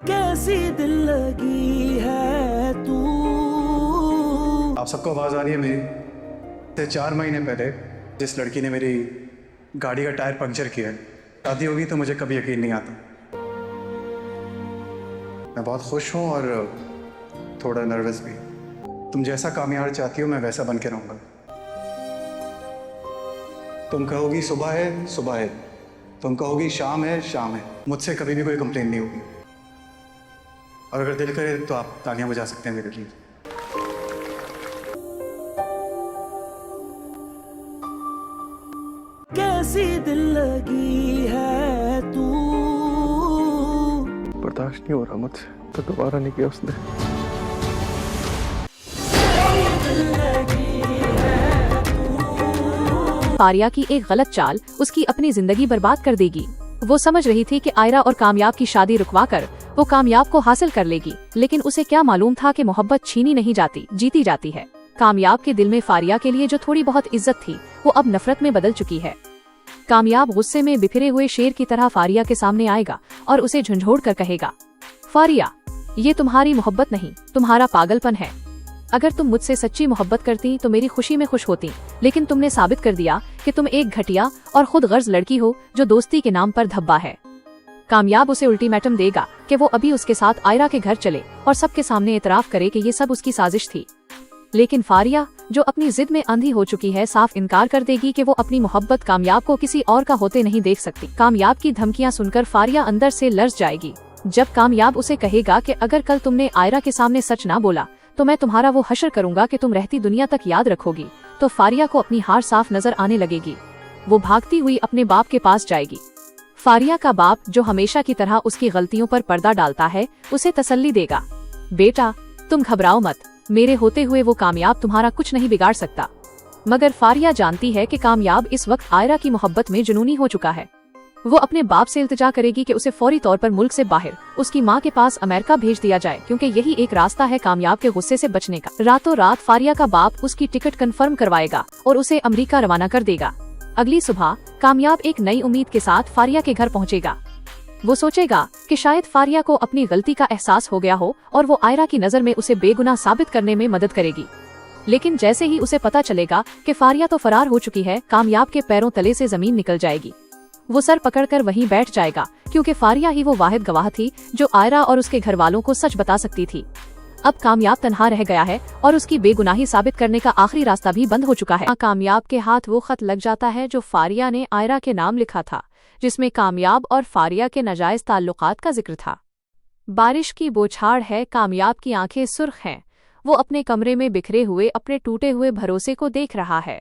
कैसी दिल लगी है तू। आप सबको आवाज़ आ रही है मेरी? से 4 महीने पहले जिस लड़की ने मेरी गाड़ी का टायर पंक्चर किया है, शादी होगी तो मुझे कभी यकीन नहीं आता। मैं बहुत खुश हूँ और थोड़ा नर्वस भी। तुम जैसा कामयाब चाहती हो मैं वैसा बन के रहूँगा। तुम कहोगी सुबह है सुबह है, तुम कहोगी शाम है शाम है, मुझसे कभी भी कोई कंप्लेन नहीं होगी। और अगर दिल करे तो आप तालियां बजा सकते हैं मेरे लिए। कैसी दिल लगी है तू। बर्दाश्त नहीं हो रहा मुझसे, तो दोबारा नहीं किया उसने। फारिया की एक गलत चाल उसकी अपनी जिंदगी बर्बाद कर देगी। वो समझ रही थी कि आयरा और कामयाब की शादी रुकवाकर वो कामयाब को हासिल कर लेगी, लेकिन उसे क्या मालूम था कि मोहब्बत छीनी नहीं जाती, जीती जाती है। कामयाब के दिल में फारिया के लिए जो थोड़ी बहुत इज्जत थी वो अब नफरत में बदल चुकी है। कामयाब गुस्से में बिखरे हुए शेर की तरह फारिया के सामने आएगा और उसे झंझोड़ कर कहेगा, फारिया, ये तुम्हारी मोहब्बत नहीं, तुम्हारा पागलपन है। अगर तुम मुझसे सच्ची मोहब्बत करती तो मेरी खुशी में खुश होती, लेकिन तुमने साबित कर दिया कि तुम एक घटिया और खुद गर्ज लड़की हो जो दोस्ती के नाम पर धब्बा है। कामयाब उसे अल्टीमेटम देगा कि वो अभी उसके साथ आयरा के घर चले और सबके सामने इतराफ करे कि ये सब उसकी साजिश थी। लेकिन फारिया, जो अपनी जिद में अंधी हो चुकी है, साफ इनकार कर देगी कि वो अपनी मोहब्बत कामयाब को किसी और का होते नहीं देख सकती। कामयाब की धमकियां सुनकर फारिया अंदर से लर्ज जाएगी। जब कामयाब उसे कहेगा कि अगर कल तुमने आयरा के सामने सच ना बोला तो मैं तुम्हारा वो हशर करूंगा कि तुम रहती दुनिया तक याद रखोगी, तो फारिया को अपनी हार साफ नजर आने लगेगी। वो भागती हुई अपने बाप के पास जाएगी। फारिया का बाप, जो हमेशा की तरह उसकी गलतियों पर पर्दा डालता है, उसे तसल्ली देगा, बेटा तुम घबराओ मत, मेरे होते हुए वो कामयाब तुम्हारा कुछ नहीं बिगाड़ सकता। मगर फारिया जानती है कि कामयाब इस वक्त आयरा की मोहब्बत में जुनूनी हो चुका है। वो अपने बाप से इल्तिजा करेगी कि उसे फौरी तौर पर मुल्क से बाहर उसकी माँ के पास अमेरिका भेज दिया जाए, क्योंकि यही एक रास्ता है कामयाब के गुस्से से बचने का। रातों रात फारिया का बाप उसकी टिकट कंफर्म करवाएगा और उसे अमेरिका रवाना कर देगा। अगली सुबह कामयाब एक नई उम्मीद के साथ फारिया के घर पहुँचेगा। वो सोचेगा कि शायद फारिया को अपनी गलती का एहसास हो गया हो और वो आयरा की नजर में उसे बेगुनाह साबित करने में मदद करेगी। लेकिन जैसे ही उसे पता चलेगा कि फारिया तो फरार हो चुकी है, कामयाब के पैरों तले से जमीन निकल जाएगी। वो सर पकड़कर वहीं बैठ जाएगा, क्योंकि फारिया ही वो वाहिद गवाह थी जो आयरा और उसके घर वालों को सच बता सकती थी। अब कामयाब तन्हा रह गया है और उसकी बेगुनाही साबित करने का आखिरी रास्ता भी बंद हो चुका है। कामयाब के हाथ वो खत लग जाता है जो फारिया ने आयरा के नाम लिखा था, जिसमें कामयाब और फारिया के नाजायज ताल्लुकात का जिक्र था। बारिश की बौछार है, कामयाब की आंखें सुर्ख हैं। वो अपने कमरे में बिखरे हुए अपने टूटे हुए भरोसे को देख रहा है।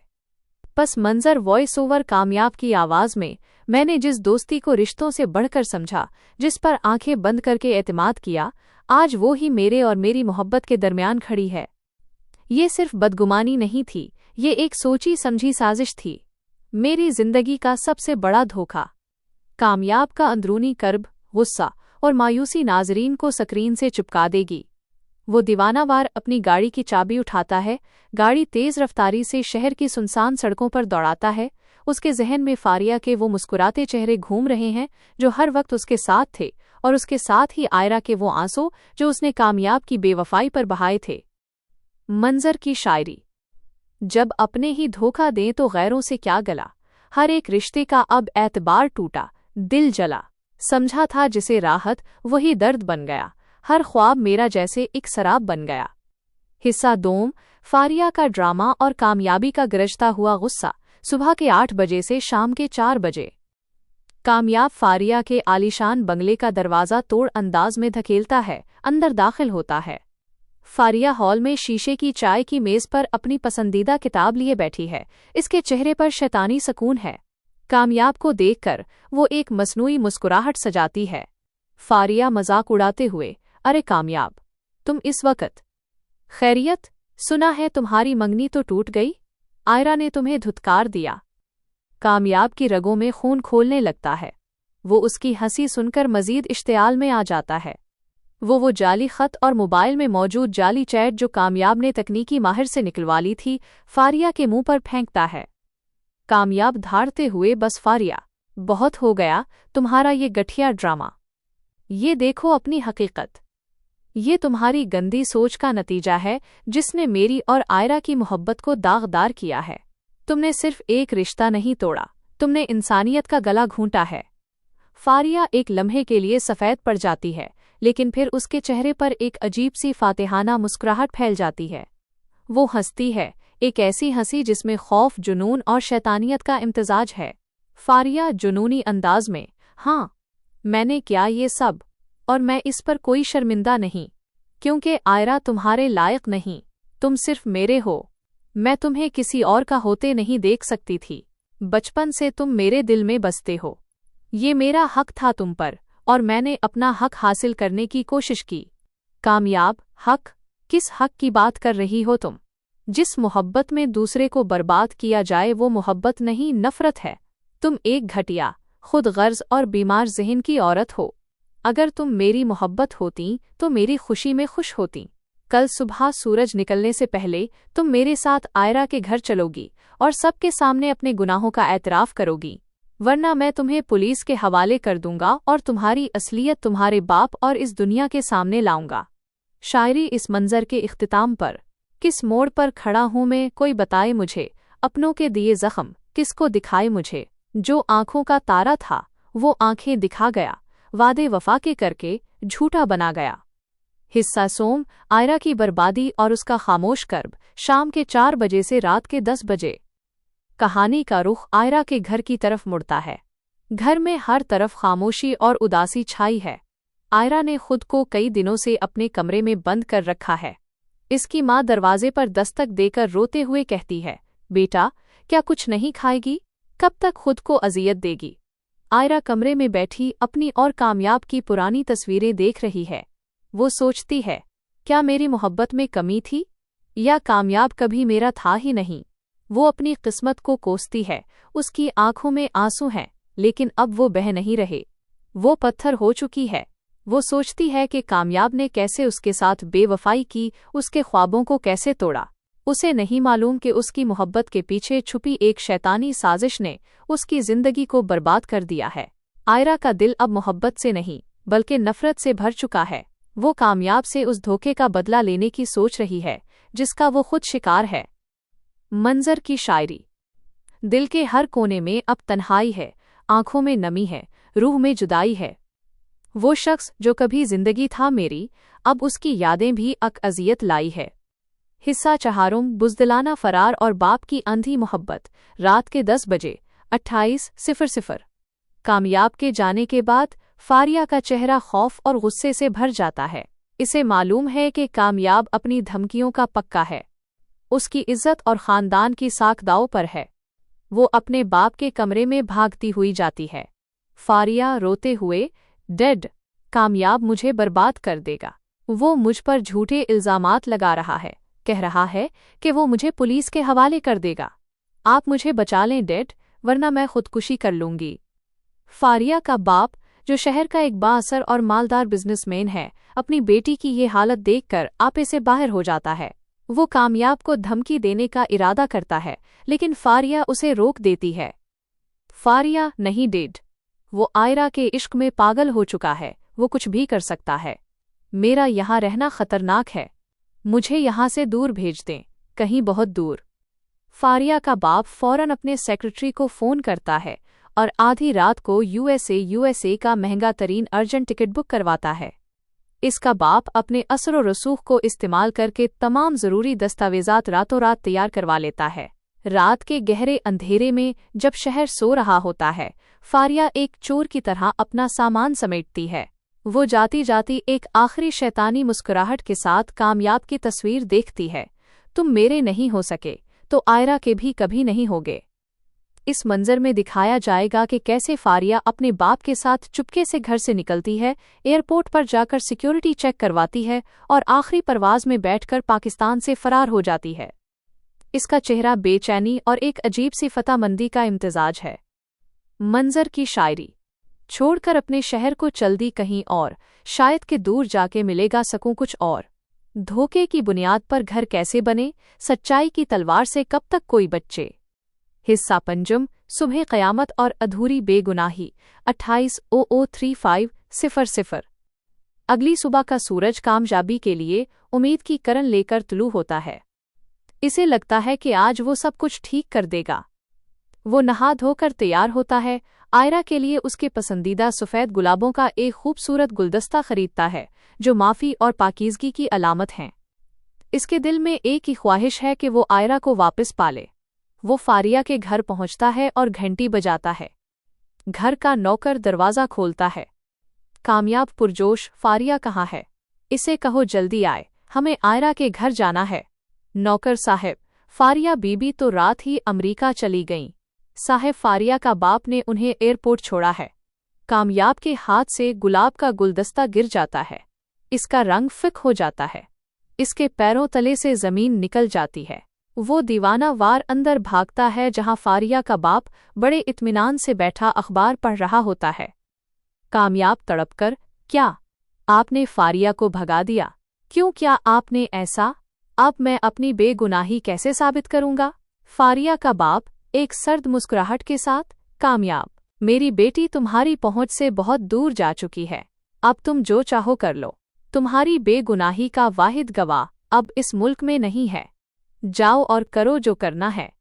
पस मंजर वॉइस ओवर कामयाब की आवाज में, मैंने जिस दोस्ती को रिश्तों से बढ़कर समझा, जिस पर आंखें बंद करके एतमाद किया, आज वो ही मेरे और मेरी मोहब्बत के दरमियान खड़ी है। ये सिर्फ बदगुमानी नहीं थी, ये एक सोची समझी साजिश थी, मेरी जिंदगी का सबसे बड़ा धोखा। कामयाब का अंदरूनी कर्ब, गुस्सा और मायूसी नाजरीन को स्क्रीन से चिपका देगी। वो दीवानावार अपनी गाड़ी की चाबी उठाता है, गाड़ी तेज रफ्तारी से शहर की सुनसान सड़कों पर दौड़ाता है। उसके जहन में फारिया के वो मुस्कुराते चेहरे घूम रहे हैं जो हर वक्त उसके साथ थे, और उसके साथ ही आयरा के वो आंसू जो उसने कामयाब की बेवफाई पर बहाए थे। मंजर की शायरी, जब अपने ही धोखा दें तो गैरों से क्या गला, हर एक रिश्ते का अब एतबार टूटा, दिल जला, समझा था जिसे राहत वही दर्द बन गया, हर ख्वाब मेरा जैसे एक शराब बन गया। हिस्सा दोम, फारिया का ड्रामा और कामयाबी का गरजता हुआ गुस्सा। सुबह के 8 बजे से शाम के 4 बजे कामयाब फारिया के आलीशान बंगले का दरवाजा तोड़ अंदाज में धकेलता है, अंदर दाखिल होता है। फारिया हॉल में शीशे की चाय की मेज पर अपनी पसंदीदा किताब लिए बैठी है। इसके चेहरे पर शैतानी सुकून है। कामयाब को देखकर वो एक मसनूई मुस्कुराहट सजाती है। फारिया मजाक उड़ाते हुए, अरे कामयाब, तुम इस वक्त खैरियत? सुना है तुम्हारी मंगनी तो टूट गई, आयरा ने तुम्हें धुतकार दिया। कामयाब की रगों में खून खोलने लगता है। वो उसकी हंसी सुनकर मजीद इश्तियाल में आ जाता है। वो जाली खत और मोबाइल में मौजूद जाली चैट जो कामयाब ने तकनीकी माहिर से निकलवा ली थी, फारिया के मुंह पर फेंकता है। कामयाब धारते हुए, बस फारिया, बहुत हो गया तुम्हारा ये गठिया ड्रामा। یہ دیکھو اپنی حقیقت. یہ تمہاری گندی سوچ کا نتیجہ ہے جس نے میری اور آئرہ کی محبت کو داغدار کیا ہے. تم نے صرف ایک رشتہ نہیں توڑا، تم نے انسانیت کا گلا گھونٹا ہے. فاریہ ایک لمحے کے لیے سفید پڑ جاتی ہے، لیکن پھر اس کے چہرے پر ایک عجیب سی فاتحانہ مسکراہٹ پھیل جاتی ہے. وہ ہنستی ہے، ایک ایسی ہنسی جس میں خوف، جنون اور شیطانیت کا امتزاج ہے. فاریہ جنونی انداز میں: ہاں، میں نے کیا یہ سب، اور میں اس پر کوئی شرمندہ نہیں، کیونکہ آئرہ تمہارے لائق نہیں، تم صرف میرے ہو. میں تمہیں کسی اور کا ہوتے نہیں دیکھ سکتی تھی. بچپن سے تم میرے دل میں بستے ہو. یہ میرا حق تھا تم پر، اور میں نے اپنا حق حاصل کرنے کی کوشش کی. کامیاب حق؟ کس حق کی بات کر رہی ہو تم؟ جس محبت میں دوسرے کو برباد کیا جائے وہ محبت نہیں، نفرت ہے. تم ایک گھٹیا، خود غرض اور بیمار ذہن کی عورت ہو. اگر تم میری محبت ہوتیں تو میری خوشی میں خوش ہوتیں. کل صبح سورج نکلنے سے پہلے تم میرے ساتھ آئرہ کے گھر چلو گی اور سب کے سامنے اپنے گناہوں کا اعتراف کرو گی، ورنہ میں تمہیں پولیس کے حوالے کر دوں گا اور تمہاری اصلیت تمہارے باپ اور اس دنیا کے سامنے لاؤں گا. شاعری اس منظر کے اختتام پر: کس موڑ پر کھڑا ہوں میں، کوئی بتائے مجھے، اپنوں کے دیے زخم کس کو دکھائے مجھے. جو آنکھوں کا تارا تھا وہ آنکھیں دکھا گیا، وعدے وفا کے کر کے جھوٹا بنا گیا. حصہ سوم: آئرہ کی بربادی اور اس کا خاموش کرب، شام کے 4 بجے سے رات کے 10 بجے. کہانی کا رخ آئرہ کے گھر کی طرف مڑتا ہے. گھر میں ہر طرف خاموشی اور اداسی چھائی ہے. آئرہ نے خود کو کئی دنوں سے اپنے کمرے میں بند کر رکھا ہے. اس کی ماں دروازے پر دستک دے کر روتے ہوئے کہتی ہے: بیٹا، کیا کچھ نہیں کھائے گی؟ کب تک خود کو اذیت دے گی؟ آئرہ کمرے میں بیٹھی اپنی اور کامیاب کی پرانی تصویریں دیکھ رہی ہے. وہ سوچتی ہے، کیا میری محبت میں کمی تھی؟ یا کامیاب کبھی میرا تھا ہی نہیں؟ وہ اپنی قسمت کو کوستی ہے. اس کی آنکھوں میں آنسو ہیں، لیکن اب وہ بہہ نہیں رہے. وہ پتھر ہو چکی ہے. وہ سوچتی ہے کہ کامیاب نے کیسے اس کے ساتھ بے وفائی کی، اس کے خوابوں کو کیسے توڑا. اسے نہیں معلوم کہ اس کی محبت کے پیچھے چھپی ایک شیطانی سازش نے اس کی زندگی کو برباد کر دیا ہے. آئرہ کا دل اب محبت سے نہیں بلکہ نفرت سے بھر چکا ہے. وہ کامیاب سے اس دھوکے کا بدلہ لینے کی سوچ رہی ہے جس کا وہ خود شکار ہے. منظر کی شاعری: دل کے ہر کونے میں اب تنہائی ہے، آنکھوں میں نمی ہے، روح میں جدائی ہے. وہ شخص جو کبھی زندگی تھا میری، اب اس کی یادیں بھی اذیت لائی ہے. حصہ چہارم: بزدلانہ فرار اور باپ کی اندھی محبت. رات کے 10 بجے 28:00. کامیاب کے جانے کے بعد فاریہ کا چہرہ خوف اور غصے سے بھر جاتا ہے. اسے معلوم ہے کہ کامیاب اپنی دھمکیوں کا پکا ہے. اس کی عزت اور خاندان کی ساکھ داؤ پر ہے. وہ اپنے باپ کے کمرے میں بھاگتی ہوئی جاتی ہے. فاریہ روتے ہوئے: ڈیڈ، کامیاب مجھے برباد کر دے گا. وہ مجھ پر جھوٹے الزامات لگا رہا ہے، کہہ رہا ہے کہ وہ مجھے پولیس کے حوالے کر دے گا. آپ مجھے بچا لیں ڈیڈ، ورنہ میں خودکشی کر لوں گی. فاریہ کا باپ، جو شہر کا ایک بااثر اور مالدار بزنس مین ہے، اپنی بیٹی کی یہ حالت دیکھ کر آپے سے باہر ہو جاتا ہے. وہ کامیاب کو دھمکی دینے کا ارادہ کرتا ہے، لیکن فاریہ اسے روک دیتی ہے. فاریہ: نہیں ڈیڈ، وہ آئرہ کے عشق میں پاگل ہو چکا ہے، وہ کچھ بھی کر سکتا ہے. میرا یہاں رہنا خطرناک ہے، مجھے یہاں سے دور بھیج دیں، کہیں بہت دور. فاریہ کا باپ فوراً اپنے سیکرٹری کو فون کرتا ہے اور آدھی رات کو یو ایس اے کا مہنگا ترین ارجنٹ ٹکٹ بک کرواتا ہے. اس کا باپ اپنے اثر و رسوخ کو استعمال کر کے تمام ضروری دستاویزات راتوں رات تیار کروا لیتا ہے. رات کے گہرے اندھیرے میں جب شہر سو رہا ہوتا ہے، فاریہ ایک چور کی طرح اپنا سامان سمیٹتی ہے. وہ جاتی جاتی ایک آخری شیطانی مسکراہٹ کے ساتھ کامیاب کی تصویر دیکھتی ہے. تم میرے نہیں ہو سکے تو آئرہ کے بھی کبھی نہیں ہوگے. اس منظر میں دکھایا جائے گا کہ کیسے فاریہ اپنے باپ کے ساتھ چپکے سے گھر سے نکلتی ہے، ایئرپورٹ پر جا کر سیکیورٹی چیک کرواتی ہے اور آخری پرواز میں بیٹھ کر پاکستان سے فرار ہو جاتی ہے. اس کا چہرہ بے چینی اور ایک عجیب سی فتح مندی کا امتزاج ہے. منظر کی شاعری: چھوڑ کر اپنے شہر کو چل دی کہیں اور، شاید کہ دور جا کے ملے گا سکوں کچھ اور. دھوکے کی بنیاد پر گھر کیسے بنے، سچائی کی تلوار سے کب تک کوئی بچے. حصہ پنجم: صبح قیامت اور ادھوری بے گناہی. 28:35. अगली सुबह का सूरज कामयाबी के लिए उम्मीद की किरण लेकर तुलू होता है। इसे लगता है कि आज वो सब कुछ ठीक कर देगा। वो नहा धोकर तैयार होता है। आयरा के लिए उसके पसंदीदा सफ़ेद गुलाबों का एक खूबसूरत गुलदस्ता खरीदता है जो माफ़ी और पाकीज़गी की अलामत हैं। इसके दिल में एक ही ख्वाहिश है कि वो आयरा को वापस पाले। वो फारिया के घर पहुंचता है और घंटी बजाता है। घर का नौकर दरवाज़ा खोलता है। कामयाब पुरजोश, फारिया कहाँ है? इसे कहो जल्दी आए, हमें आयरा के घर जाना है। नौकर साहब, फारिया बीबी तो रात ही अमरीका चली गईं। साहब, फारिया का बाप ने उन्हें एयरपोर्ट छोड़ा है। कामयाब के हाथ से गुलाब का गुलदस्ता गिर जाता है। इसका रंग फिक हो जाता है। इसके पैरों तले से जमीन निकल जाती है। वो दीवाना वार अंदर भागता है जहां फारिया का बाप बड़े इत्मीनान से बैठा अखबार पढ़ रहा होता है। कामयाब तड़पकर, क्या आपने फारिया को भगा दिया? क्यों, क्या आपने ऐसा? अब मैं अपनी बेगुनाही कैसे साबित करूंगा? फारिया का बाप एक सर्द मुस्कुराहट के साथ, कामयाब, मेरी बेटी तुम्हारी पहुंच से बहुत दूर जा चुकी है। अब तुम जो चाहो कर लो। तुम्हारी बेगुनाही का वाहिद गवाह अब इस मुल्क में नहीं है। जाओ और करो जो करना है।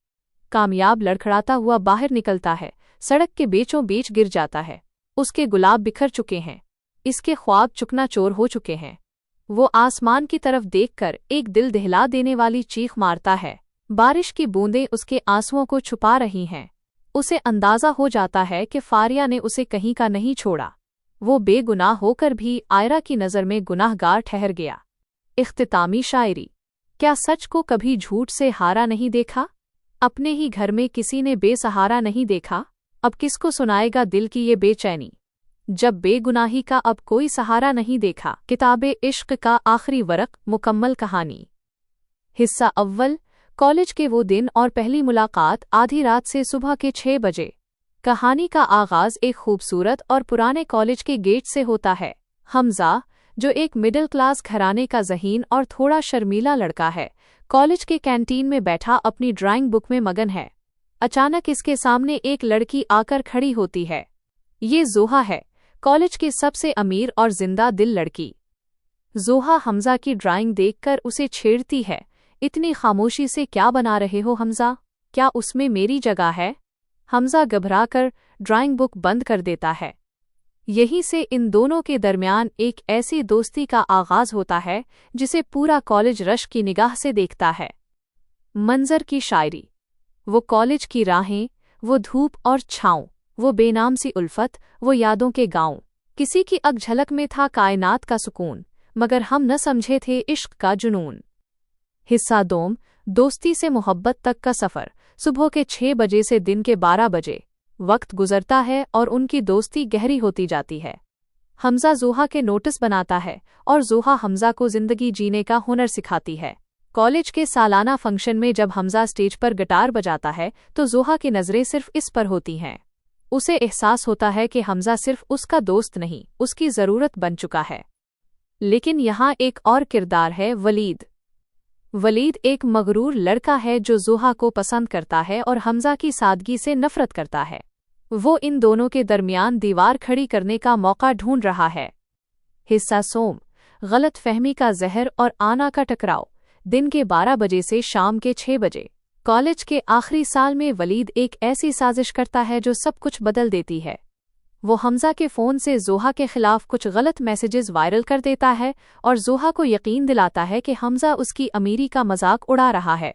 कामयाब लड़खड़ाता हुआ बाहर निकलता है। सड़क के बीचों बीच गिर जाता है। उसके गुलाब बिखर चुके हैं। इसके ख्वाब चुकनाचूर हो चुके हैं। वो आसमान की तरफ देखकर एक दिल दहला देने वाली चीख मारता है। बारिश की बूंदें उसके आंसुओं को छुपा रही हैं। उसे अंदाजा हो जाता है कि फारिया ने उसे कहीं का नहीं छोड़ा। वो बेगुनाह होकर भी आयरा की नज़र में गुनाहगार ठहर गया। इख्तितामी शायरी। क्या सच को कभी झूठ से हारा नहीं देखा? अपने ही घर में किसी ने बेसहारा नहीं देखा? अब किसको सुनाएगा दिल की ये बेचैनी, जब बेगुनाही का अब कोई सहारा नहीं देखा। किताबे इश्क का आखिरी वरक, मुकम्मल कहानी। हिस्सा अव्वल। कॉलेज के वो दिन और पहली मुलाकात आधी रात से सुबह के 6 बजे। कहानी का आगाज एक खूबसूरत और पुराने कॉलेज के गेट से होता है। हमजा, जो एक मिडिल क्लास घराने का ज़हीन और थोड़ा शर्मीला लड़का है, कॉलेज के कैंटीन में बैठा अपनी ड्राइंग बुक में मगन है। अचानक इसके सामने एक लड़की आकर खड़ी होती है। ये जोहा है, कॉलेज की सबसे अमीर और जिंदा दिल लड़की। जोहा हमजा की ड्राइंग देखकर उसे छेड़ती है। इतनी खामोशी से क्या बना रहे हो हमजा? क्या उसमें मेरी जगह है? हमजा घबराकर ड्राइंग बुक बंद कर देता है। यहीं से इन दोनों के दरमियान एक ऐसी दोस्ती का आगाज होता है जिसे पूरा कॉलेज रश की निगाह से देखता है। मंजर की शायरी। वो कॉलेज की राहें, वो धूप और छाँव, वो बेनाम सी उल्फत, वो यादों के गांव। किसी की अग झलक में था कायनात का सुकून, मगर हम न समझे थे इश्क का जुनून। हिस्सा दोम। दोस्ती से मोहब्बत तक का सफ़र। सुबह के 6 बजे से दिन के 12 बजे। वक्त गुजरता है और उनकी दोस्ती गहरी होती जाती है। हमजा जोहा के नोटिस बनाता है और जोहा हमजा को जिंदगी जीने का हुनर सिखाती है। कॉलेज के सालाना फंक्शन में जब हमजा स्टेज पर गिटार बजाता है तो जोहा की नज़रें सिर्फ इस पर होती हैं। उसे एहसास होता है कि हमजा सिर्फ उसका दोस्त नहीं, उसकी ज़रूरत बन चुका है। लेकिन यहाँ एक और किरदार है, वलीद। वलीद एक मगरूर लड़का है जो जोहा को पसंद करता है और हमजा की सादगी से नफरत करता है। वो इन दोनों के दरमियान दीवार खड़ी करने का मौका ढूंढ रहा है। हिस्सा सोम। गलत फहमी का जहर और आना का टकराव। दिन के 12 बजे से शाम के 6 बजे। कॉलेज के आखिरी साल में वलीद एक ऐसी साजिश करता है जो सब कुछ बदल देती है। वो हमजा के फ़ोन से जोहा के खिलाफ कुछ गलत मैसेजेस वायरल कर देता है और जोहा को यकीन दिलाता है कि हमजा उसकी अमीरी का मजाक उड़ा रहा है।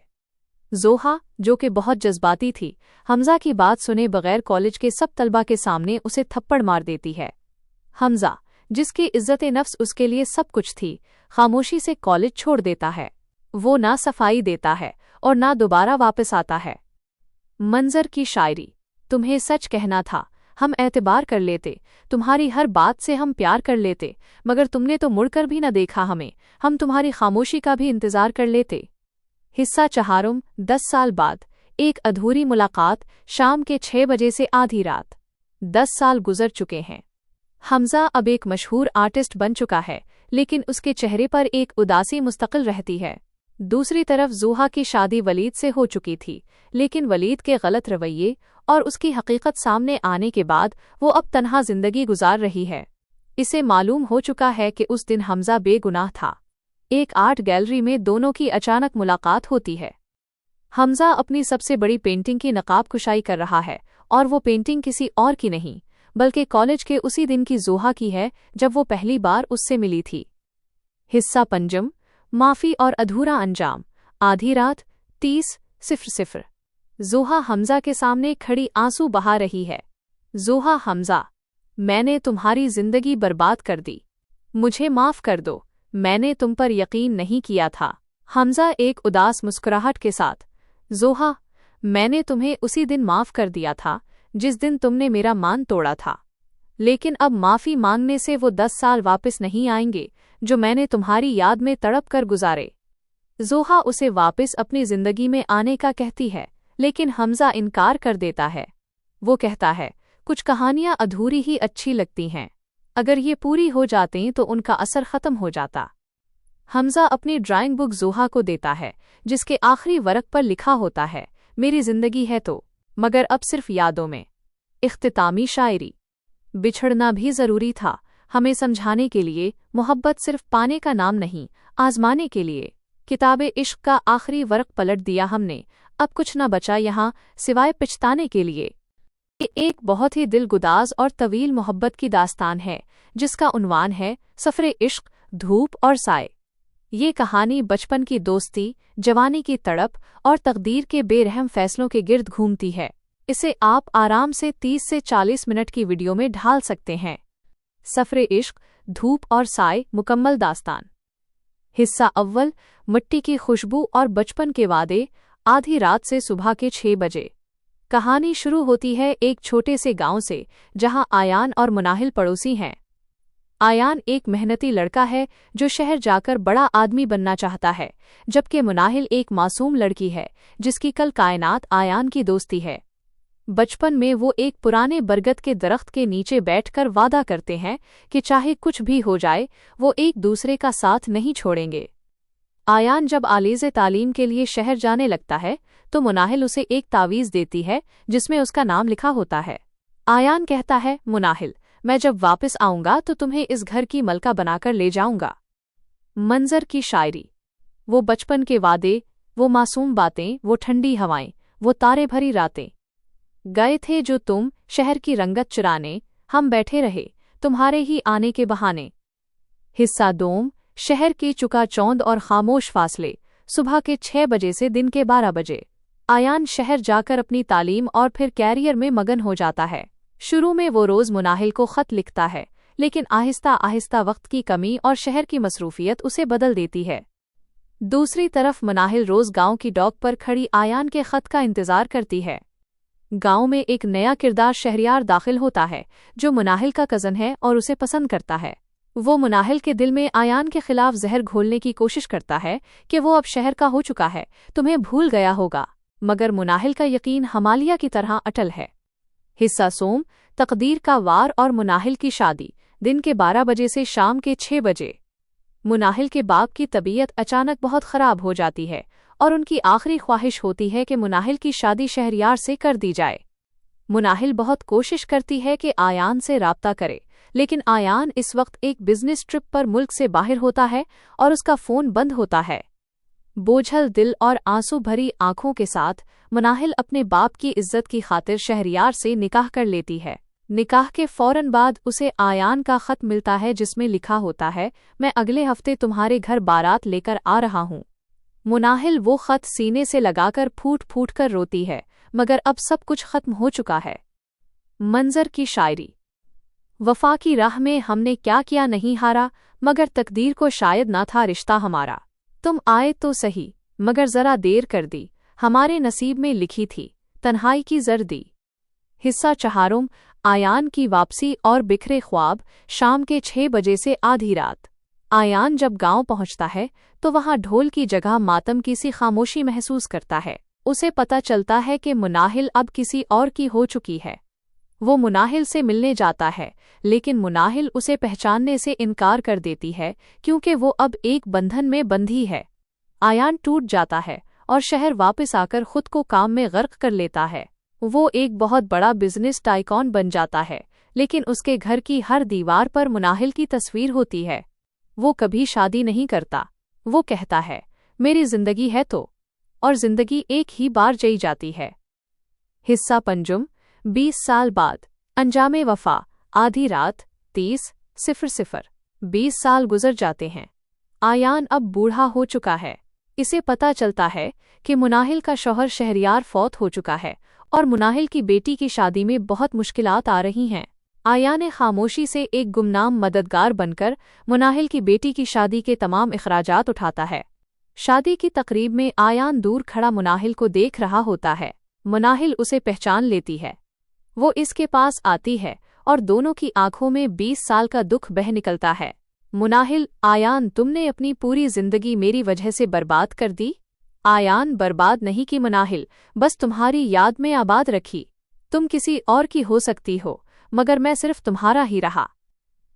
जोहा, जो कि बहुत जज्बाती थी, हमजा की बात सुने बगैर कॉलेज के सब तलबा के सामने उसे थप्पड़ मार देती है। हमजा, जिसकी इज्जत नफ्स उसके लिए सब कुछ थी, खामोशी से कॉलेज छोड़ देता है। वो ना सफाई देता है और ना दोबारा वापस आता है। मंजर की शायरी। तुम्हें सच कहना था, हम एतबार कर लेते, तुम्हारी हर बात से हम प्यार कर लेते, मगर तुमने तो मुड़कर भी न देखा हमें, हम तुम्हारी खामोशी का भी इंतजार कर लेते। हिस्सा चहारुम। 10 साल बाद। एक अधूरी मुलाकात। शाम के 6 बजे से आधी रात। 10 साल गुजर चुके हैं। हमजा अब एक मशहूर आर्टिस्ट बन चुका है, लेकिन उसके चेहरे पर एक उदासी मुस्तकिल रहती है। दूसरी तरफ जोहा की शादी वलीद से हो चुकी थी, लेकिन वलीद के गलत रवैये और उसकी हकीकत सामने आने के बाद वो अब तन्हा जिंदगी गुजार रही है। इसे मालूम हो चुका है कि उस दिन हमजा बेगुनाह था। एक आर्ट गैलरी में दोनों की अचानक मुलाकात होती है। हमजा अपनी सबसे बड़ी पेंटिंग की नकाब कुशाई कर रहा है और वो पेंटिंग किसी और की नहीं बल्कि कॉलेज के उसी दिन की जोहा की है जब वो पहली बार उससे मिली थी। हिस्सा पंजम, माफी और अधूरा अंजाम। आधी रात 30:00। जोहा हमजा के सामने खड़ी आंसू बहा रही है। जोहा, हमजा, मैंने तुम्हारी जिंदगी बर्बाद कर दी, मुझे माफ कर दो, मैंने तुम पर यकीन नहीं किया था। हमजा एक उदास मुस्कुराहट के साथ, जोहा, मैंने तुम्हें उसी दिन माफ कर दिया था जिस दिन तुमने मेरा मान तोड़ा था, लेकिन अब माफी मांगने से वो 10 साल वापस नहीं आएंगे जो मैंने तुम्हारी याद में तड़प कर गुजारे। जोहा उसे वापस अपनी जिंदगी में आने का कहती है, लेकिन हमजा इनकार कर देता है। वो कहता है, कुछ कहानियां अधूरी ही अच्छी लगती हैं, अगर ये पूरी हो जाती तो उनका असर खत्म हो जाता। हमजा अपनी ड्राइंग बुक जोहा को देता है जिसके आखिरी वरक पर लिखा होता है, मेरी जिंदगी है तो, मगर अब सिर्फ यादों में। इख्तितामी शायरी। बिछड़ना भी जरूरी था, हमें समझाने के लिए मोहब्बत सिर्फ पाने का नाम नहीं, आजमाने के लिए। किताबे इश्क का आखिरी वरक पलट दिया हमने, अब कुछ न बचा यहाँ सिवाय पछताने के लिए। ये एक बहुत ही दिलगुदाज और तवील मोहब्बत की दास्तान है जिसका उन्वान है सफरे इश्क, धूप और साए। ये कहानी बचपन की दोस्ती, जवानी की तड़प और तकदीर के बेरहम फैसलों के गिर्द घूमती है। इसे आप आराम से 30 से 40 मिनट की वीडियो में ढाल सकते हैं। सफरे इश्क, धूप और साए मुकम्मल दास्तान। हिस्सा अव्वल, मिट्टी की खुशबू और बचपन के वादे। आधी रात से सुबह के 6 बजे। कहानी शुरू होती है एक छोटे से गांव से जहां आयान और मुनाहिल पड़ोसी हैं। आयान एक मेहनती लड़का है जो शहर जाकर बड़ा आदमी बनना चाहता है, जबकि मुनाहिल एक मासूम लड़की है जिसकी कल कायनात आयान की दोस्ती है। बचपन में वो एक पुराने बरगद के दरख्त के नीचे बैठकर वादा करते हैं कि चाहे कुछ भी हो जाए वो एक दूसरे का साथ नहीं छोड़ेंगे। आयान जब आलीज़े तालीम के लिए शहर जाने लगता है तो मुनाहिल उसे एक तावीज़ देती है जिसमें उसका नाम लिखा होता है। आयान कहता है, मुनाहिल, मैं जब वापस आऊंगा तो तुम्हें इस घर की मलका बनाकर ले जाऊंगा। मंजर की शायरी। वो बचपन के वादे, वो मासूम बातें, वो ठंडी हवाएं, वो तारे भरी रातें। गए थे जो तुम शहर की रंगत चुराने, हम बैठे रहे तुम्हारे ही आने के बहाने। हिस्सा दोम, शहर की चुकाचौंध और खामोश फासले। सुबह के 6 बजे से दिन के 12 बजे। आयान शहर जाकर अपनी तालीम और फिर कैरियर में मगन हो जाता है। शुरू में वो रोज मुनाहिल को खत लिखता है, लेकिन आहिस्ता आहिस्ता वक्त की कमी और शहर की मसरूफियत उसे बदल देती है। दूसरी तरफ मुनाहिल रोज गांव की डॉक पर खड़ी आयान के खत का इंतजार करती है। गांव में एक नया किरदार शहरियार दाखिल होता है जो मुनाहिल का कज़न है और उसे पसंद करता है। वो मुनाहिल के दिल में आयान के खिलाफ जहर घोलने की कोशिश करता है कि वो अब शहर का हो चुका है, तुम्हें भूल गया होगा, मगर मुनाहिल का यकीन हमालिया की तरह अटल है। हिस्सा सोम, तकदीर का वार और मुनाहिल की शादी। दिन के 12 बजे से शाम के 6 बजे। मुनाहिल के बाप की तबीयत अचानक बहुत खराब हो जाती है और उनकी आखिरी ख्वाहिश होती है कि मुनाहिल की शादी शहरियार से कर दी जाए। मुनाहिल बहुत कोशिश करती है कि आयान से राब्ता करे, लेकिन आयान इस वक्त एक बिजनेस ट्रिप पर मुल्क से बाहर होता है और उसका फोन बंद होता है। बोझल दिल और आंसू भरी आंखों के साथ मुनाहिल अपने बाप की इज्जत की खातिर शहरियार से निकाह कर लेती है। निकाह के फौरन बाद उसे आयान का खत मिलता है जिसमें लिखा होता है, मैं अगले हफ्ते तुम्हारे घर बारात लेकर आ रहा हूँ। मुनाहिल वो खत सीने से लगाकर फूट फूट कर रोती है, मगर अब सब कुछ खत्म हो चुका है। मंजर की शायरी। वफा की राह में हमने क्या किया नहीं हारा, मगर तकदीर को शायद ना था रिश्ता हमारा। तुम आए तो सही, मगर जरा देर कर दी, हमारे नसीब में लिखी थी तन्हाई की जर्दी। हिस्सा चहारुम, आयान की वापसी और बिखरे ख्वाब। शाम के 6 बजे से आधी रात। आयान जब गांव पहुंचता है तो वहां ढोल की जगह मातम की सी खामोशी महसूस करता है। उसे पता चलता है कि मुनाहिल अब किसी और की हो चुकी है। वो मुनाहिल से मिलने जाता है, लेकिन मुनाहिल उसे पहचानने से इनकार कर देती है क्योंकि वो अब एक बंधन में बंधी है। आयान टूट जाता है और शहर वापस आकर खुद को काम में गर्क कर लेता है। वो एक बहुत बड़ा बिजनेस टाइकॉन बन जाता है, लेकिन उसके घर की हर दीवार पर मुनाहिल की तस्वीर होती है। वो कभी शादी नहीं करता। वो कहता है, मेरी जिंदगी है तो, और जिंदगी एक ही बार जी जाती है। हिस्सा पंजुम। 20 साल बाद। अंजामे वफा। आधी रात 30:00। 20 साल गुजर जाते हैं। आयान अब बूढ़ा हो चुका है। इसे पता चलता है कि मुनाहिल का शौहर शहरयार फौत हो चुका है और मुनाहिल की बेटी की शादी में बहुत मुश्किलात आ रही हैं। आयान खामोशी से एक गुमनाम मददगार बनकर मुनाहिल की बेटी की शादी के तमाम इखराजात उठाता है। शादी की तकरीब में आयान दूर खड़ा मुनाहिल को देख रहा होता है। मुनाहिल उसे पहचान लेती है। वो इसके पास आती है और दोनों की आंखों में 20 साल का दुख बह निकलता है। मुनाहिल, आयान, तुमने अपनी पूरी जिंदगी मेरी वजह से बर्बाद कर दी। आयान, बर्बाद नहीं की मुनाहिल, बस तुम्हारी याद में आबाद रखी। तुम किसी और की हो सकती हो, मगर मैं सिर्फ तुम्हारा ही रहा।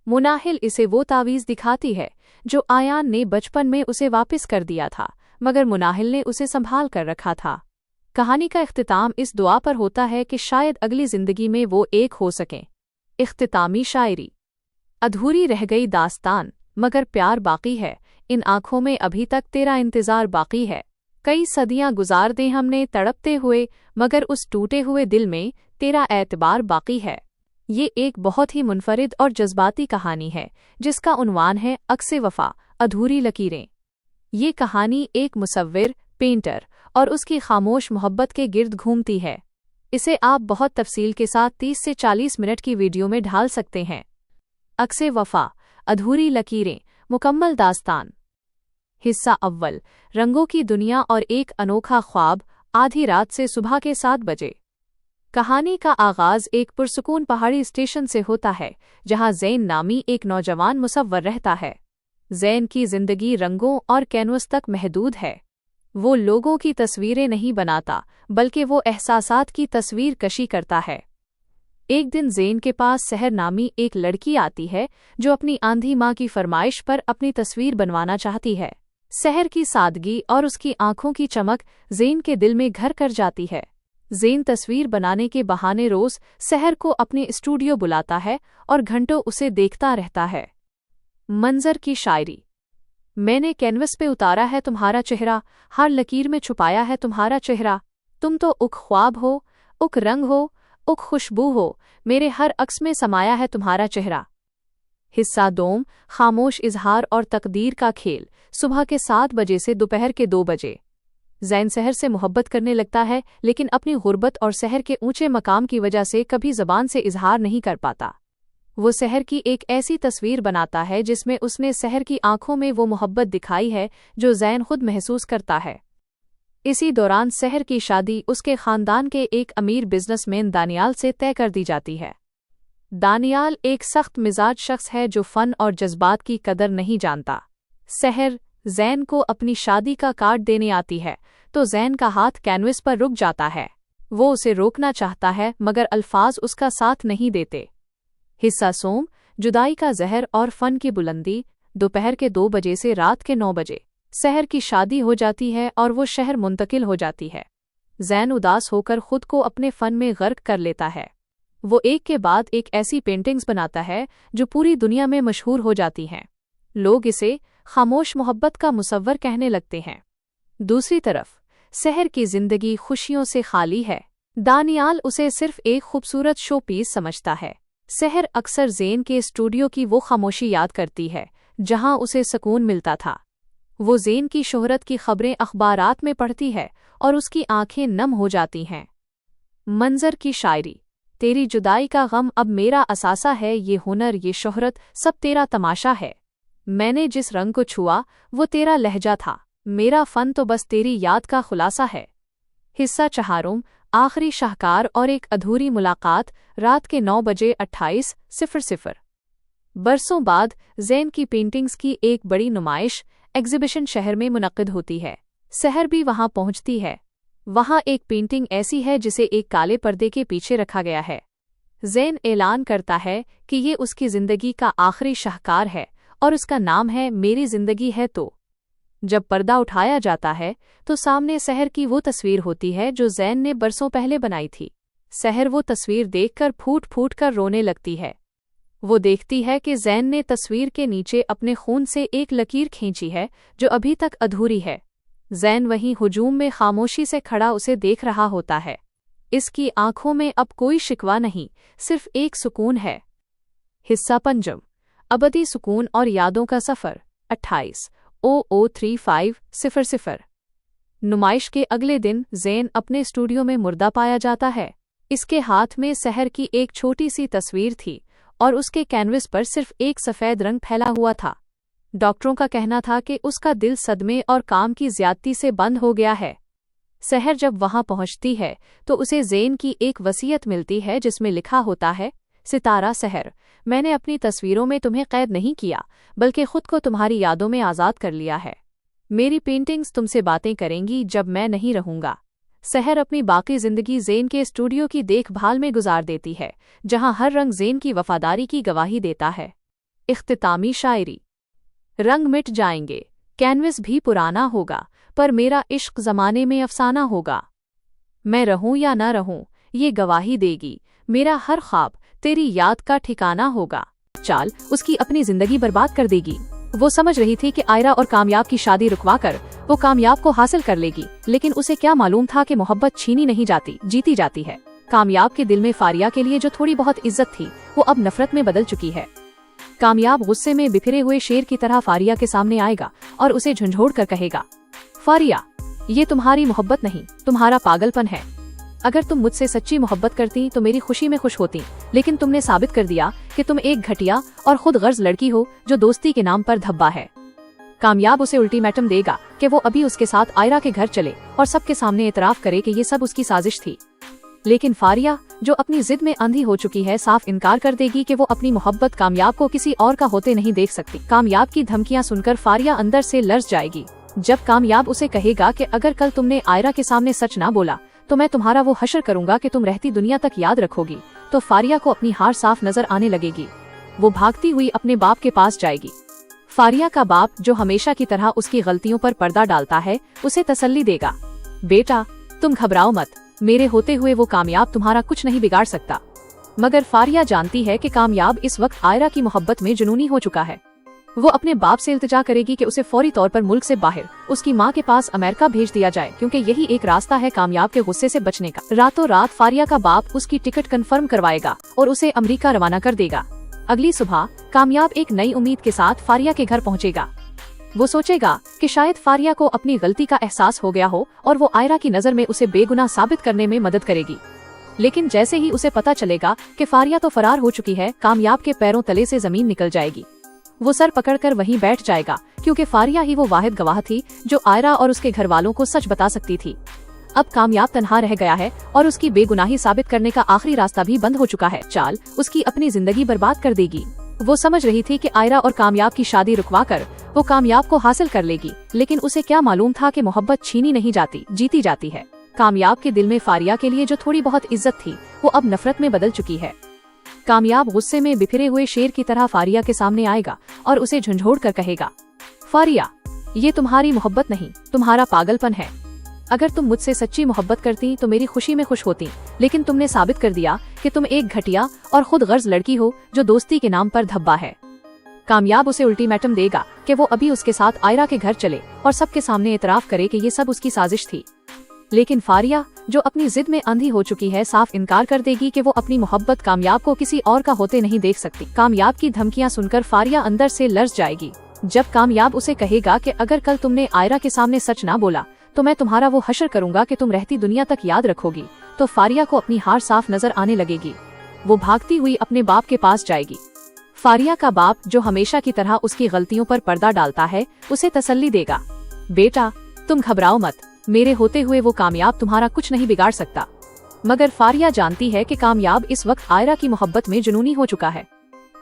मुनाहिल इसे वो तावीज़ दिखाती है जो आयान ने बचपन में उसे वापस कर दिया था, मगर मुनाहिल ने उसे संभाल कर रखा था। कहानी का इख्तिताम इस दुआ पर होता है कि शायद अगली जिंदगी में वो एक हो सकें। इख्तितामी शायरी। अधूरी रह गई दास्तान, मगर प्यार बाकी है। इन आँखों में अभी तक तेरा इंतज़ार बाकी है। कई सदियां गुजार दें हमने तड़पते हुए, मगर उस टूटे हुए दिल में तेरा एतबार बाकी है। ये एक बहुत ही मुनफरिद और जज्बाती कहानी है जिसका उन्वान है अक्से वफा, अधूरी लकीरें। ये कहानी एक मुसव्विर, पेंटर और उसकी खामोश मोहब्बत के गिर्द घूमती है। इसे आप बहुत तफसील के साथ 30 से 40 मिनट की वीडियो में ढाल सकते हैं। अक्से वफा, अधूरी लकीरें, मुकम्मल दास्तान। हिस्सा अव्वल। रंगों की दुनिया और एक अनोखा ख्वाब। आधी रात से सुबह के 7 बजे। कहानी का आगाज एक पुरसुकून पहाड़ी स्टेशन से होता है जहां ज़ैन नामी एक नौजवान मुसव्वर रहता है। ज़ैन की जिंदगी रंगों और कैनवस तक महदूद है। वो लोगों की तस्वीरें नहीं बनाता, बल्कि वो एहसासात की तस्वीर कशी करता है। एक दिन ज़ैन के पास सहर नामी एक लड़की आती है जो अपनी आंधी माँ की फरमाइश पर अपनी तस्वीर बनवाना चाहती है। सहर की सादगी और उसकी आंखों की चमक ज़ैन के दिल में घर कर जाती है। ज़ैन तस्वीर बनाने के बहाने रोज सहर को अपने स्टूडियो बुलाता है और घंटों उसे देखता रहता है। मंजर की शायरी। मैंने कैनवस पे उतारा है तुम्हारा चेहरा, हर लकीर में छुपाया है तुम्हारा चेहरा। तुम तो उक ख्वाब हो, उक रंग हो, उक खुशबू हो, मेरे हर अक्स में समाया है तुम्हारा चेहरा। हिस्सा दोम। खामोश इजहार और तकदीर का खेल। सुबह के 7 बजे से दोपहर के 2 बजे। ज़ैन सहर से मोहब्बत करने लगता है, लेकिन अपनी गुर्बत और सहर के ऊंचे मकाम की वजह से कभी ज़बान से इजहार नहीं कर पाता। वो सहर की एक ऐसी तस्वीर बनाता है जिसमें उसने सहर की आंखों में वो मोहब्बत दिखाई है जो ज़ैन खुद महसूस करता है। इसी दौरान सहर की शादी उसके खानदान के एक अमीर बिजनेसमैन दानियाल से तय कर दी जाती है। दानियाल एक सख्त मिजाज शख्स है जो फन और जज्बात की कदर नहीं जानता। सहर ज़ैन को अपनी शादी का कार्ड देने आती है तो ज़ैन का हाथ कैनवस पर रुक जाता है। वो उसे रोकना चाहता है, मगर अल्फाज उसका साथ नहीं देते। हिस्सा सोम। जुदाई का जहर और फन की बुलंदी। दोपहर के 2 बजे से रात के 9 बजे। सहर की शादी हो जाती है और वो शहर मुंतकिल हो जाती है। ज़ैन उदास होकर खुद को अपने फन में गर्क कर लेता है। वो एक के बाद एक ऐसी पेंटिंग्स बनाता है जो पूरी दुनिया में मशहूर हो जाती हैं। लोग इसे खामोश मोहब्बत का मुसव्वर कहने लगते हैं। दूसरी तरफ सहर की जिंदगी खुशियों से खाली है। दानियाल उसे सिर्फ एक खूबसूरत शो पीस समझता है। सहर अक्सर ज़ैन के स्टूडियो की वो खामोशी याद करती है जहां उसे सुकून मिलता था। वो ज़ैन की शोहरत की खबरें अखबारात में पढ़ती है और उसकी आंखें नम हो जाती हैं। मंजर की शायरी। तेरी जुदाई का गम अब मेरा असासा है, ये हुनर ये शोहरत सब तेरा तमाशा है। मैंने जिस रंग को छुआ वो तेरा लहजा था, मेरा फन तो बस तेरी याद का खुलासा है। हिस्सा चहारुम। आखिरी शाहकार और एक अधूरी मुलाकात। रात के 9 बजे 28:00। बरसों बाद ज़ैन की पेंटिंग्स की एक बड़ी नुमाइश एग्जीबिशन शहर में मुनक्किद होती है। सहर भी वहां पहुंचती है। वहां एक पेंटिंग ऐसी है जिसे एक काले पर्दे के पीछे रखा गया है। ज़ैन ऐलान करता है कि ये उसकी जिंदगी का आखिरी शाहकार है और उसका नाम है मेरी जिंदगी है तो। जब पर्दा उठाया जाता है तो सामने सहर की वो तस्वीर होती है जो ज़ैन ने बरसों पहले बनाई थी। सहर वो तस्वीर देखकर फूट फूट कर रोने लगती है। वो देखती है कि ज़ैन ने तस्वीर के नीचे अपने खून से एक लकीर खींची है जो अभी तक अधूरी है। ज़ैन वहीं हुजूम में खामोशी से खड़ा उसे देख रहा होता है। इसकी आंखों में अब कोई शिकवा नहीं, सिर्फ एक सुकून है। हिस्सा पंजम, अबदी सुकून और यादों का सफ़र। 28/003500। नुमाइश के अगले दिन ज़ैन अपने स्टूडियो में मुर्दा पाया जाता है। इसके हाथ में सहर की एक छोटी सी तस्वीर थी और उसके कैनवस पर सिर्फ एक सफ़ेद रंग फैला हुआ था। डॉक्टरों का कहना था कि उसका दिल सदमे और काम की ज़्यादती से बंद हो गया है। सहर जब वहां पहुंचती है तो उसे ज़ैन की एक वसीयत मिलती है जिसमें लिखा होता है, सितारा सहर, मैंने अपनी तस्वीरों में तुम्हें कैद नहीं किया बल्कि खुद को तुम्हारी यादों में आज़ाद कर लिया है। मेरी पेंटिंग्स तुमसे बातें करेंगी जब मैं नहीं रहूंगा। सहर अपनी बाकी जिंदगी ज़ैन के स्टूडियो की देखभाल में गुजार देती है, जहां हर रंग ज़ैन की वफादारी की गवाही देता है। इख्तितामी शायरी। रंग मिट जाएंगे, कैनवस भी पुराना होगा, पर मेरा इश्क ज़माने में अफसाना होगा। मैं रहूं या न रहूं, ये गवाही देगी, मेरा हर ख्वाब तेरी याद का ठिकाना होगा। चाल उसकी अपनी जिंदगी बर्बाद कर देगी। वो समझ रही थी कि आयरा और कामयाब की शादी रुकवाकर वो कामयाब को हासिल कर लेगी, लेकिन उसे क्या मालूम था कि मोहब्बत छीनी नहीं जाती, जीती जाती है। कामयाब के दिल में फारिया के लिए जो थोड़ी बहुत इज्जत थी वो अब नफरत में बदल चुकी है। कामयाब गुस्से में बिखरे हुए शेर की तरह फारिया के सामने आएगा और उसे झंझोड़ कर कहेगा, फारिया, ये तुम्हारी मोहब्बत नहीं, तुम्हारा पागलपन है। अगर तुम मुझसे सच्ची मोहब्बत करती तो मेरी खुशी में खुश होती, लेकिन तुमने साबित कर दिया कि तुम एक घटिया और खुद गर्ज लड़की हो जो दोस्ती के नाम पर धब्बा है। कामयाब उसे अल्टीमेटम देगा कि वो अभी उसके साथ आयरा के घर चले और सबके सामने इतराफ करे कि ये सब उसकी साजिश थी। लेकिन फारिया, जो अपनी जिद में अंधी हो चुकी है, साफ इनकार कर देगी कि वो अपनी मोहब्बत कामयाब को किसी और का होते नहीं देख सकती। कामयाब की धमकियां सुनकर फारिया अंदर से लर्ज जाएगी। जब कामयाब उसे कहेगा कि अगर कल तुमने आयरा के सामने सच ना बोला तो मैं तुम्हारा वो हशर करूंगा कि तुम रहती दुनिया तक याद रखोगी, तो फारिया को अपनी हार साफ नजर आने लगेगी। वो भागती हुई अपने बाप के पास जाएगी। फारिया का बाप, जो हमेशा की तरह उसकी गलतियों पर पर्दा डालता है, उसे तसल्ली देगा, बेटा तुम घबराओ मत, मेरे होते हुए वो कामयाब तुम्हारा कुछ नहीं बिगाड़ सकता। मगर फारिया जानती है कि कामयाब इस वक्त आयरा की मोहब्बत में जुनूनी हो चुका है। वो अपने बाप से इल्तिजा करेगी कि उसे फौरी तौर पर मुल्क से बाहर उसकी माँ के पास अमेरिका भेज दिया जाए, क्योंकि यही एक रास्ता है कामयाब के गुस्से से बचने का। रातों रात फारिया का बाप उसकी टिकट कंफर्म करवाएगा और उसे अमेरिका रवाना कर देगा। अगली सुबह कामयाब एक नई उम्मीद के साथ फारिया के घर पहुँचेगा। वो सोचेगा कि शायद फारिया को अपनी गलती का एहसास हो गया हो और वो आयरा की नज़र में उसे बेगुनाह साबित करने में मदद करेगी। लेकिन जैसे ही उसे पता चलेगा कि फारिया तो फरार हो चुकी है, कामयाब के पैरों तले से जमीन निकल जाएगी। वो सर पकड़कर वहीं बैठ जाएगा, क्योंकि फारिया ही वो वाहिद गवाह थी जो आयरा और उसके घर वालों को सच बता सकती थी। अब कामयाब तन्हा रह गया है और उसकी बेगुनाही साबित करने का आखिरी रास्ता भी बंद हो चुका है। चाल उसकी अपनी जिंदगी बर्बाद कर देगी। वो समझ रही थी कि आयरा और कामयाब की शादी रुकवाकर वो कामयाब को हासिल कर लेगी, लेकिन उसे क्या मालूम था कि मोहब्बत छीनी नहीं जाती, जीती जाती है। कामयाब के दिल में फारिया के लिए जो थोड़ी बहुत इज्जत थी वो अब नफरत में बदल चुकी है। कामयाब गुस्से में बिखरे हुए शेर की तरह फारिया के सामने आएगा और उसे झंझोड़ कर कहेगा, फारिया, ये तुम्हारी मोहब्बत नहीं, तुम्हारा पागलपन है। अगर तुम मुझसे सच्ची मोहब्बत करती तो मेरी खुशी में खुश होती, लेकिन तुमने साबित कर दिया कि तुम एक घटिया और खुद गर्ज लड़की हो जो दोस्ती के नाम पर धब्बा है। कामयाब उसे अल्टीमेटम देगा कि वो अभी उसके साथ आयरा के घर चले और सबके सामने इतराफ करे कि ये सब उसकी साजिश थी। लेकिन फारिया, जो अपनी जिद में अंधी हो चुकी है, साफ इनकार कर देगी कि वो अपनी मोहब्बत कामयाब को किसी और का होते नहीं देख सकती। कामयाब की धमकियां सुनकर फारिया अंदर से लर्ज जाएगी। जब कामयाब उसे कहेगा कि अगर कल तुमने आयरा के सामने सच ना बोला तो मैं तुम्हारा वो हशर करूंगा कि तुम रहती दुनिया तक याद रखोगी, तो फारिया को अपनी हार साफ नजर आने लगेगी। वो भागती हुई अपने बाप के पास जाएगी। फारिया का बाप, जो हमेशा की तरह उसकी गलतियों पर पर्दा डालता है, उसे तसल्ली देगा, बेटा तुम घबराओ मत, मेरे होते हुए वो कामयाब तुम्हारा कुछ नहीं बिगाड़ सकता। मगर फारिया जानती है कि कामयाब इस वक्त आयरा की मोहब्बत में जुनूनी हो चुका है।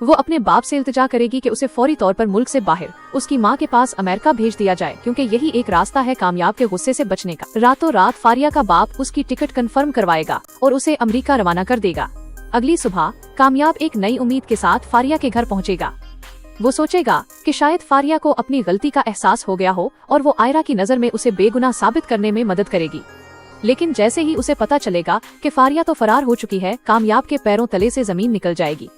वो अपने बाप से इल्तिजा करेगी कि उसे फौरी तौर पर मुल्क से बाहर उसकी माँ के पास अमेरिका भेज दिया जाए, क्योंकि यही एक रास्ता है कामयाब के गुस्से से बचने का। रातों रात फारिया का बाप उसकी टिकट कंफर्म करवाएगा और उसे अमेरिका रवाना कर देगा। अगली सुबह कामयाब एक नई उम्मीद के साथ फारिया के घर पहुँचेगा। वो सोचेगा कि शायद फारिया को अपनी गलती का एहसास हो गया हो और वो आयरा की नज़र में उसे बेगुनाह साबित करने में मदद करेगी। लेकिन जैसे ही उसे पता चलेगा कि फारिया तो फरार हो चुकी है, कामयाब के पैरों तले से जमीन निकल जाएगी।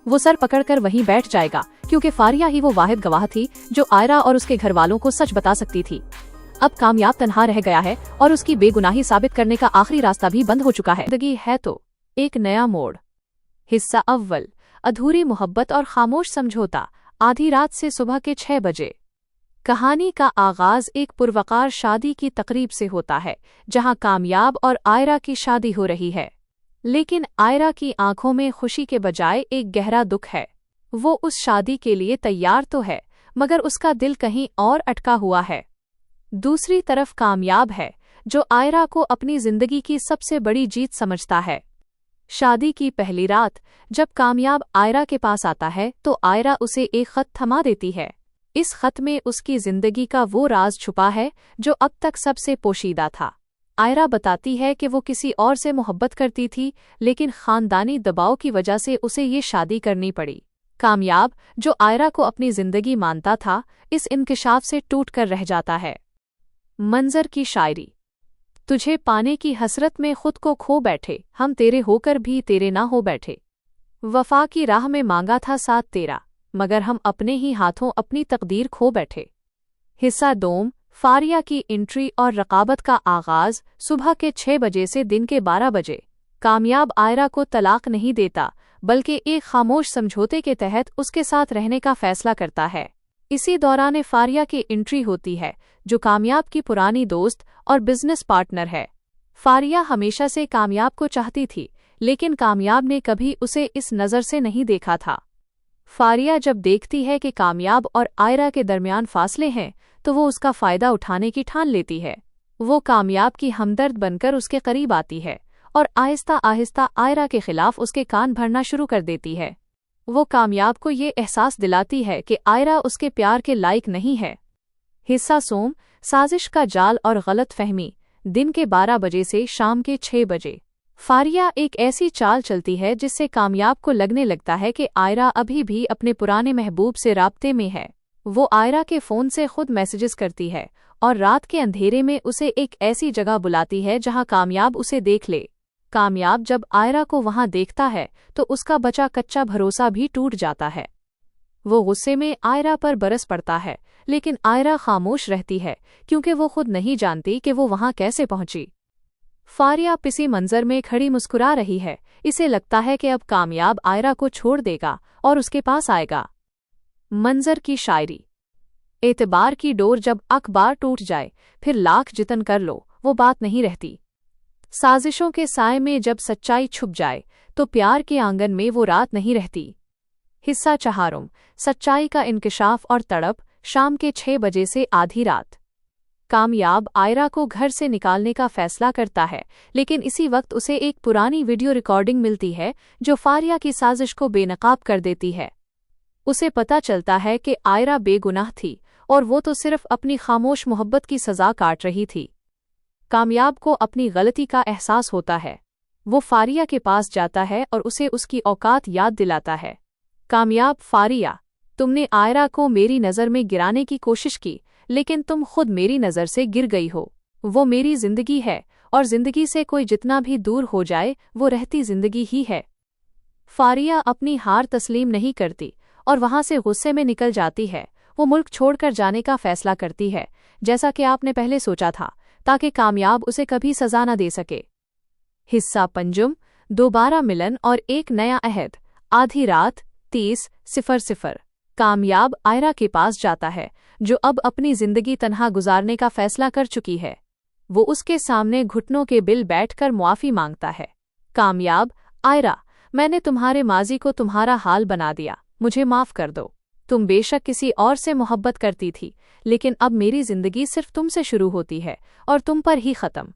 वो सर पकड़कर वहीं बैठ जाएगा, क्योंकि फारिया ही वो वाहिद गवाह थी जो आयरा और उसके घर वालों को सच बता सकती थी। अब कामयाब तन्हा रह गया है और उसकी बेगुनाही साबित करने का आखिरी रास्ता भी बंद हो चुका है। जिंदगी है तो एक नया मोड़। हिस्सा अव्वल, अधूरी मोहब्बत और खामोश समझौता। आधी रात से सुबह के 6 बजे। कहानी का आगाज एक पुरवकार शादी की तकरीब से होता है, जहां कामयाब और आयरा की शादी हो रही है। लेकिन आयरा की आंखों में खुशी के बजाय एक गहरा दुख है। वो उस शादी के लिए तैयार तो है, मगर उसका दिल कहीं और अटका हुआ है। दूसरी तरफ कामयाब है, जो आयरा को अपनी जिंदगी की सबसे बड़ी जीत समझता है। शादी की पहली रात जब कामयाब आयरा के पास आता है तो आयरा उसे एक खत थमा देती है। इस खत में उसकी जिंदगी का वो राज छुपा है जो अब तक सबसे पोशीदा था। आयरा बताती है कि वो किसी और से मोहब्बत करती थी, लेकिन खानदानी दबाव की वजह से उसे ये शादी करनी पड़ी। कामयाब, जो आयरा को अपनी जिंदगी मानता था, इस इंकिशाफ से टूट कर रह जाता है। मंजर की शायरी। तुझे पाने की हसरत में खुद को खो बैठे, हम तेरे होकर भी तेरे ना हो बैठे। वफा की राह में मांगा था साथ तेरा, मगर हम अपने ही हाथों अपनी तकदीर खो बैठे। हिस्सा दोम, फारिया की एंट्री और रकाबत का आगाज। सुबह के 6 बजे से दिन के 12 बजे। कामयाब आयरा को तलाक नहीं देता, बल्कि एक खामोश समझौते के तहत उसके साथ रहने का फैसला करता है। इसी दौरान फारिया की एंट्री होती है, जो कामयाब की पुरानी दोस्त और बिजनेस पार्टनर है। फारिया हमेशा से कामयाब को चाहती थी, लेकिन कामयाब ने कभी उसे इस नज़र से नहीं देखा था। फारिया जब देखती है कि कामयाब और आयरा के दरमियान फासले हैं, तो वो उसका फ़ायदा उठाने की ठान लेती है। वो कामयाब की हमदर्द बनकर उसके करीब आती है और आहिस्ता आहिस्ता आयरा के खिलाफ उसके कान भरना शुरू कर देती है। वो कामयाब को ये एहसास दिलाती है कि आयरा उसके प्यार के लायक नहीं है। हिस्सा सोम, साजिश का जाल और गलत फहमी। दिन के 12 बजे से शाम के 6 बजे। फारिया एक ऐसी चाल चलती है जिससे कामयाब को लगने लगता है कि आयरा अभी भी अपने पुराने महबूब से राब्ते में है। वो आयरा के फ़ोन से खुद मैसेजेस करती है और रात के अंधेरे में उसे एक ऐसी जगह बुलाती है जहां कामयाब उसे देख ले। कामयाब जब आयरा को वहां देखता है तो उसका बचा कच्चा भरोसा भी टूट जाता है। वो गुस्से में आयरा पर बरस पड़ता है, लेकिन आयरा खामोश रहती है, क्योंकि वो खुद नहीं जानती कि वो वहां कैसे पहुंची। फारिया पिसी मंजर में खड़ी मुस्कुरा रही है। इसे लगता है कि अब कामयाब आयरा को छोड़ देगा और उसके पास आएगा। मंजर की शायरी। एतबार की डोर जब अखबार टूट जाए, फिर लाख जितन कर लो, वो बात नहीं रहती। साजिशों के साए में जब सच्चाई छुप जाए, तो प्यार के आंगन में वो रात नहीं रहती। हिस्सा चहारुम, सच्चाई का इंकिशाफ और तड़प। शाम के 6 बजे से आधी रात। कामयाब आयरा को घर से निकालने का फैसला करता है, लेकिन इसी वक्त उसे एक पुरानी वीडियो रिकॉर्डिंग मिलती है जो फारिया की साजिश को बेनकाब कर देती है। उसे पता चलता है कि आयरा बेगुनाह थी और वो तो सिर्फ अपनी खामोश मोहब्बत की सजा काट रही थी। कामयाब को अपनी गलती का एहसास होता है। वो फारिया के पास जाता है और उसे उसकी औकात याद दिलाता है। कामयाब, फारिया, तुमने आयरा को मेरी नज़र में गिराने की कोशिश की, लेकिन तुम खुद मेरी नज़र से गिर गई हो। वो मेरी जिंदगी है और जिंदगी से कोई जितना भी दूर हो जाए, वो रहती जिंदगी ही है। फारिया अपनी हार तस्लीम नहीं करती और वहां से गुस्से में निकल जाती है। वो मुल्क छोड़कर जाने का फैसला करती है, जैसा कि आपने पहले सोचा था, ताकि कामयाब उसे कभी सजा न दे सके। हिस्सा पंजुम, दोबारा मिलन और एक नया अहद। आधी रात 30:00। कामयाब आयरा के पास जाता है, जो अब अपनी जिंदगी तन्हा गुजारने का फैसला कर चुकी है। वो उसके सामने घुटनों के बिल बैठकर मुआफ़ी मांगता है। कामयाब, आयरा, मैंने तुम्हारे माजी को तुम्हारा हाल बना दिया, मुझे माफ़ कर दो। तुम बेशक किसी और से मोहब्बत करती थी, लेकिन अब मेरी जिंदगी सिर्फ तुमसे शुरू होती है और तुम पर ही ख़त्म।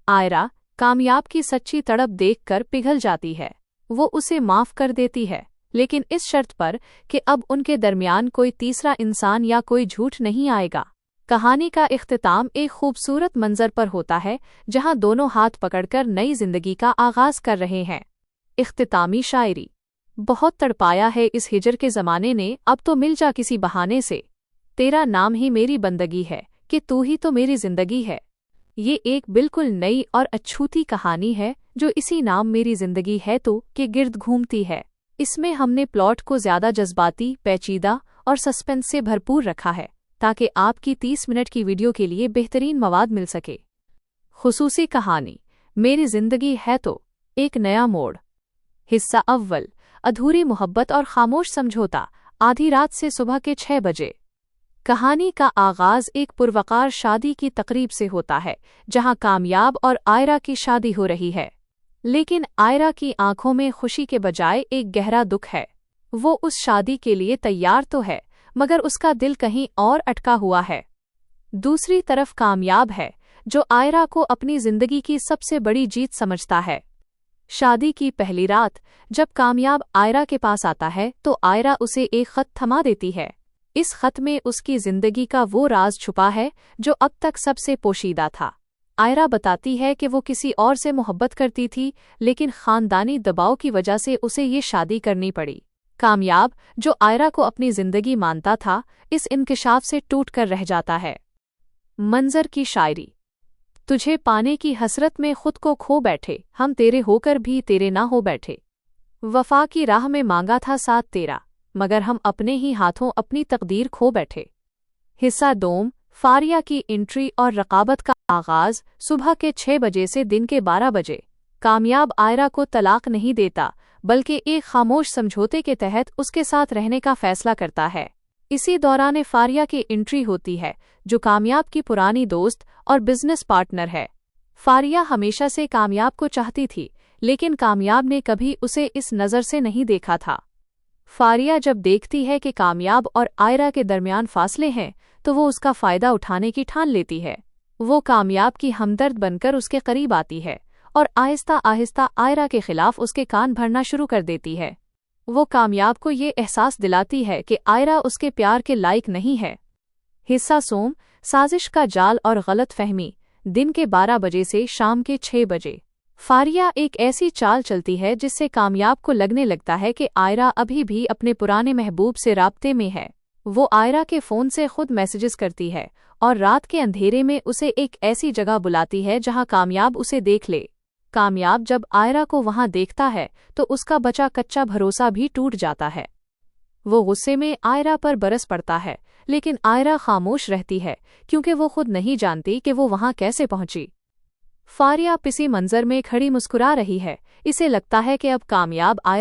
आयरा कामयाब की सच्ची तड़प देखकर पिघल जाती है। वो उसे माफ़ कर देती है, लेकिन इस शर्त पर कि अब उनके दरमियान कोई तीसरा इंसान या कोई झूठ नहीं आएगा। कहानी का इख्तिताम एक खूबसूरत मंजर पर होता है, जहां दोनों हाथ पकड़कर नई जिंदगी का आगाज कर रहे हैं। इख्तितामी शायरी। बहुत तड़पाया है इस हिजर के ज़माने ने, अब तो मिल जा किसी बहाने से। तेरा नाम ही मेरी बंदगी है कि तू ही तो मेरी जिंदगी है। ये एक बिल्कुल नई और अछूती कहानी है जो इसी नाम मेरी जिंदगी है तो के गिर्द घूमती है। इसमें हमने प्लॉट को ज्यादा जज्बाती, पेचीदा और सस्पेंस से भरपूर रखा है ताकि आपकी 30 मिनट की वीडियो के लिए बेहतरीन मवाद मिल सके। खुसूसी कहानी मेरी जिंदगी है तो एक नया मोड़। हिस्सा अव्वल, अधूरी मोहब्बत और खामोश समझौता। आधी रात से सुबह के 6 बजे। कहानी का आगाज एक पुरवकार शादी की तकरीब से होता है जहां कामयाब और आयरा की शादी हो रही है। लेकिन आयरा की आंखों में खुशी के बजाय एक गहरा दुख है। वो उस शादी के लिए तैयार तो है मगर उसका दिल कहीं और अटका हुआ है। दूसरी तरफ कामयाब है जो आयरा को अपनी जिंदगी की सबसे बड़ी जीत समझता है। शादी की पहली रात जब कामयाब आयरा के पास आता है तो आयरा उसे एक खत थमा देती है। इस खत में उसकी जिंदगी का वो राज छुपा है जो अब तक सबसे पोशीदा था। आयरा बताती है कि वो किसी और से मोहब्बत करती थी लेकिन खानदानी दबाव की वजह से उसे ये शादी करनी पड़ी। कामयाब जो आयरा को अपनी जिंदगी मानता था इस इंकिशाफ से टूट कर रह जाता है। मंजर की शायरी। तुझे पाने की हसरत में खुद को खो बैठे, हम तेरे होकर भी तेरे ना हो बैठे। वफा की राह में मांगा था साथ तेरा, मगर हम अपने ही हाथों अपनी तकदीर खो बैठे। हिस्सा दोम, फारिया की एंट्री और रकाबत का आगाज सुबह के 6 बजे से दिन के 12 बजे। कामयाब आयरा को तलाक नहीं देता बल्कि एक खामोश समझौते के तहत उसके साथ रहने का फैसला करता है। इसी दौरान फारिया की एंट्री होती है जो कामयाब की पुरानी दोस्त और बिजनेस पार्टनर है। फारिया हमेशा से कामयाब को चाहती थी लेकिन कामयाब ने कभी उसे इस नज़र से नहीं देखा था। फारिया जब देखती है कि कामयाब और आयरा के दरमियान फासले हैं तो वो उसका फ़ायदा उठाने की ठान लेती है। वो कामयाब की हमदर्द बनकर उसके करीब आती है और आहिस्ता आहिस्ता आयरा के खिलाफ उसके कान भरना शुरू कर देती है। वो कामयाब को ये एहसास दिलाती है कि आयरा उसके प्यार के लायक नहीं है। हिस्सा सोम, साजिश का जाल और गलत फहमी। दिन के 12 बजे से शाम के 6 बजे। फारिया एक ऐसी चाल चलती है जिससे कामयाब को लगने लगता है कि आयरा अभी भी अपने पुराने महबूब से राब्ते में है। वो आयरा के फ़ोन से खुद मैसेजेस करती है और रात के अंधेरे में उसे एक ऐसी जगह बुलाती है जहां कामयाब उसे देख ले। कामयाब जब आयरा को वहां देखता है तो उसका बचा कच्चा भरोसा भी टूट जाता है। वो गुस्से में आयरा पर बरस पड़ता है लेकिन आयरा खामोश रहती है क्योंकि वो खुद नहीं जानती कि वो वहां कैसे पहुंची। फारिया पिसी मंजर में खड़ी मुस्कुरा रही है। इसे लगता है कि अब कामयाब आयरा